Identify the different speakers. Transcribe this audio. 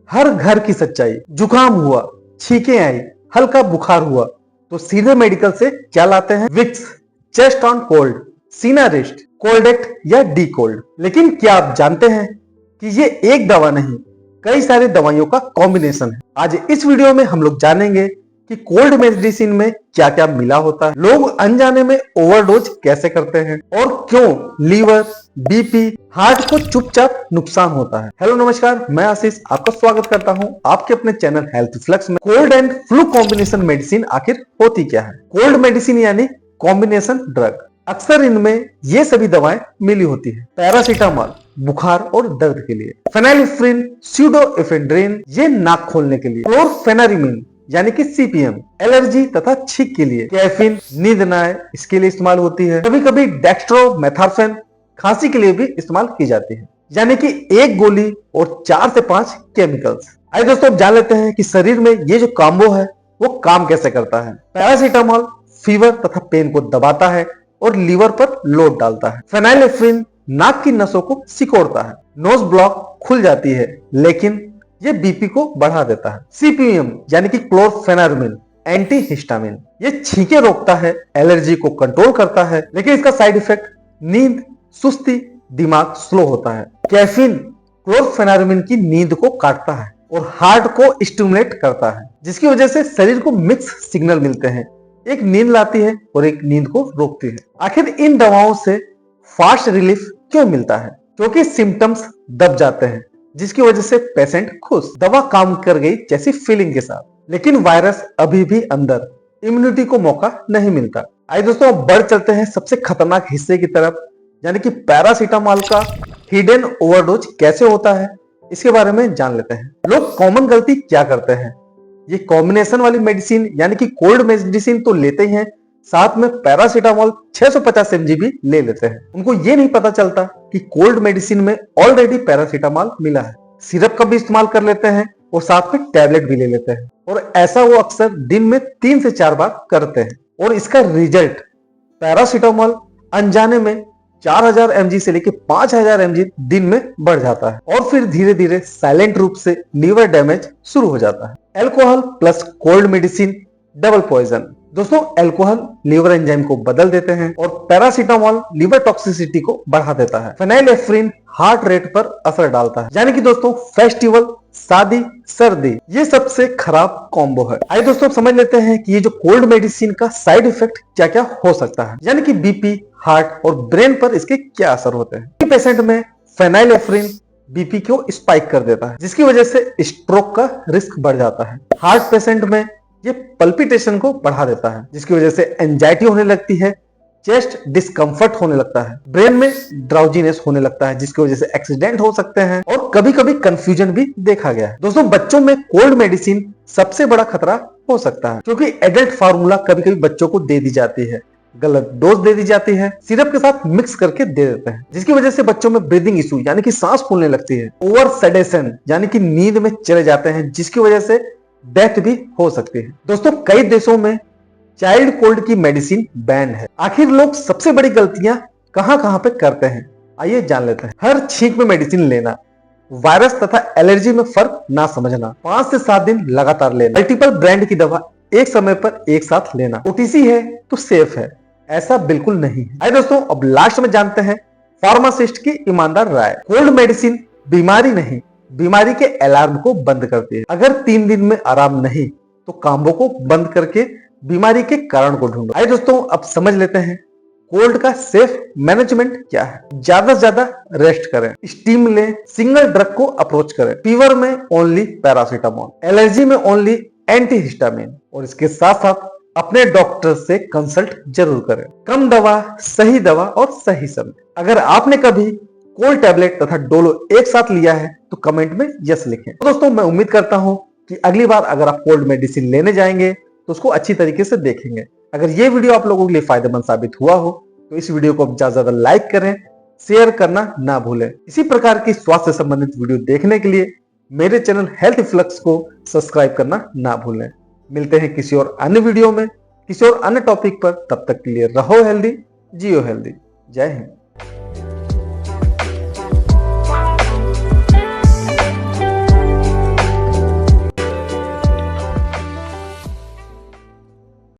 Speaker 1: हर घर की सच्चाई। जुकाम हुआ, छींकें आई, हल्का बुखार हुआ तो सीधे मेडिकल से क्या लाते हैं? विक्स, चेस्ट ऑन कोल्ड, सीना रेस्ट, कोल्डेक्ट या डी कोल्ड। लेकिन क्या आप जानते हैं कि ये एक दवा नहीं, कई सारी दवाइयों का कॉम्बिनेशन है। आज इस वीडियो में हम लोग जानेंगे कि कोल्ड मेडिसिन में क्या क्या मिला होता है, लोग अनजाने में ओवरडोज कैसे करते हैं और क्यों लीवर, बीपी, हार्ट को चुपचाप नुकसान होता है। हेलो नमस्कार, मैं आशीष आपका स्वागत करता हूं आपके अपने चैनल हेल्थ फ्लक्स में। Cold and flu combination medicine आखिर होती क्या है? कोल्ड मेडिसिन यानी कॉम्बिनेशन ड्रग। अक्सर इनमें ये सभी दवाएं मिली होती है। पैरासीटामोल बुखार और दर्द के लिए, फेनाइलिफ्रिन, स्यूडोएफेड्रिन ये नाक खोलने के लिए, क्लोरफेनारिमीन यानी कि सीपीएम एलर्जी तथा छींक के लिए, कैफीन नींद न आए इसके लिए इस्तेमाल होती है। कभी कभी डेक्स्ट्रोमेथार्फेन खांसी के लिए भी इस्तेमाल की जाती है, यानी कि एक गोली और 4 से 5 केमिकल्स। आइए दोस्तों अब जान लेते हैं कि शरीर में ये जो कॉम्बो है वो काम कैसे करता है। पैरासीटामोल फीवर तथा पेन को दबाता है और लीवर पर लोड डालता है। फेनाइलिफ्रिन नाक की नसों को सिकोड़ता है, नोज ब्लॉक खुल जाती है, लेकिन ये बीपी को बढ़ा देता है। सीपीएम यानी कि क्लोरफेनारिमीन एंटी हिस्टामिन, ये छींके रोकता है, एलर्जी को कंट्रोल करता है, लेकिन इसका साइड इफेक्ट नींद, सुस्ती, दिमाग स्लो होता है। कैफीन क्लोरफेनारिमीन की नींद को काटता है और हार्ट को स्टिमुलेट करता है, जिसकी वजह से शरीर को मिक्स सिग्नल मिलते हैं, एक नींद लाती है और एक नींद को रोकती है। आखिर इन दवाओं से फास्ट रिलीफ क्यों मिलता है? क्योंकि सिम्टम्स दब जाते हैं, जिसकी वजह से पेशेंट खुश, दवा काम कर गई जैसी फीलिंग के साथ। लेकिन वायरस अभी भी अंदर, इम्यूनिटी को मौका नहीं मिलता। आइए दोस्तों अब बढ़ चलते हैं सबसे खतरनाक हिस्से की तरफ, यानी कि पैरासीटामोल का हिडन ओवरडोज कैसे होता है, इसके बारे में जान लेते हैं। लोग कॉमन गलती क्या करते हैं? ये कॉम्बिनेशन वाली मेडिसिन यानी कि कोल्ड मेडिसिन तो लेते ही हैं, साथ में पैरासीटामोल 650 mg भी ले लेते हैं। उनको ये नहीं पता चलता कि कोल्ड मेडिसिन में ऑलरेडी पैरासीटामोल मिला है। सिरप का भी इस्तेमाल कर लेते हैं और साथ में टैबलेट भी ले लेते हैं, और ऐसा वो अक्सर दिन में 3 से 4 बार करते हैं। और इसका रिजल्ट, पैरासीटामोल अनजाने में 4000 mg से लेकर 5000 mg दिन में बढ़ जाता है, और फिर धीरे धीरे साइलेंट रूप से लीवर डैमेज शुरू हो जाता है। Alcohol plus cold medicine double poison. दोस्तों अल्कोहल लीवर एंजाइम को बदल देते हैं और पैरासीटामोल लीवर टॉक्सिसिटी को बढ़ा देता है। फेनाइलिफ्रिन हार्ट रेट पर असर डालता है। यानी कि दोस्तों फेस्टिवल, शादी, सर्दी ये सबसे खराब कॉम्बो है। आइए दोस्तों समझ लेते हैं कि ये जो कोल्ड मेडिसिन का साइड इफेक्ट क्या क्या हो सकता है, यानी कि बीपी, हार्ट और ब्रेन पर इसके क्या असर होते हैं। पेशेंट में फेनाइलिफ्रिन बीपी को स्पाइक कर देता है, जिसकी वजह से स्ट्रोक का रिस्क बढ़ जाता है। हार्ट पेशेंट में ये पल्पिटेशन को बढ़ा देता है, जिसकी वजह से एंजाइटी होने लगती है, चेस्ट डिस्कंफर्ट होने लगता है, ब्रेन में ड्राउजीनेस होने लगता है, जिसकी वजह से एक्सीडेंट हो सकते हैं और कभी कभी कंफ्यूजन भी देखा गया है। दोस्तों बच्चों में कोल्ड मेडिसिन सबसे बड़ा खतरा हो सकता है, क्योंकि एडल्ट फार्मूला कभी कभी बच्चों को दे दी जाती है, गलत डोज दे दी जाती है, सिरप के साथ मिक्स करके दे देते हैं, जिसकी वजह से बच्चों में ब्रीदिंग इशू यानी कि सांस फूलने लगती है, ओवर सेडेशन यानी कि नींद में चले जाते हैं, जिसकी वजह से डेथ भी हो सकती है। दोस्तों कई देशों में चाइल्ड कोल्ड की मेडिसिन बैन है। आखिर लोग सबसे बड़ी गलतियां कहां कहां पे करते हैं, आइए जान लेते हैं। हर छींक में मेडिसिन लेना, वायरस तथा एलर्जी में फर्क ना समझना, 5 से 7 दिन लगातार लेना, मल्टीपल ब्रांड की दवा एक समय पर एक साथ लेना, ओटीसी है तो सेफ है, ऐसा बिल्कुल नहीं है। आइए दोस्तों अब लास्ट में जानते हैं फार्मासिस्ट की ईमानदार राय। कोल्ड मेडिसिन बीमारी नहीं, बीमारी के अलार्म को बंद करती है। अगर 3 दिन में आराम नहीं तो काम्बो को बंद करके बीमारी के कारण को ढूंढो। आइए दोस्तों अब समझ लेते हैं कोल्ड का सेफ मैनेजमेंट क्या है। ज्यादा से ज्यादा रेस्ट करें, स्टीम लें, सिंगल ड्रग को अप्रोच करें। फीवर में ओनली पैरासीटामोल, एलर्जी में ओनली एंटी हिस्टामिन, और इसके साथ साथ अपने डॉक्टर से कंसल्ट जरूर करें। कम दवा, सही दवा और सही समय। अगर आपने कभी कोल्ड टैबलेट तथा डोलो एक साथ लिया है तो कमेंट में यस लिखें। तो दोस्तों मैं उम्मीद करता हूं कि अगली बार अगर आप कोल्ड मेडिसिन लेने जाएंगे तो उसको अच्छी तरीके से देखेंगे। अगर ये वीडियो आप लोगों के लिए फायदेमंद साबित हुआ हो तो इस वीडियो को ज्यादा से ज्यादा लाइक करें, शेयर करना ना भूलें। इसी प्रकार की स्वास्थ्य संबंधित वीडियो देखने के लिए मेरे चैनल हेल्थ फ्लक्स को सब्सक्राइब करना ना भूलें। मिलते हैं किसी और अन्य वीडियो में, किसी और अन्य टॉपिक पर। तब तक के लिए रहो हेल्दी, जियो हेल्दी। जय हिंद।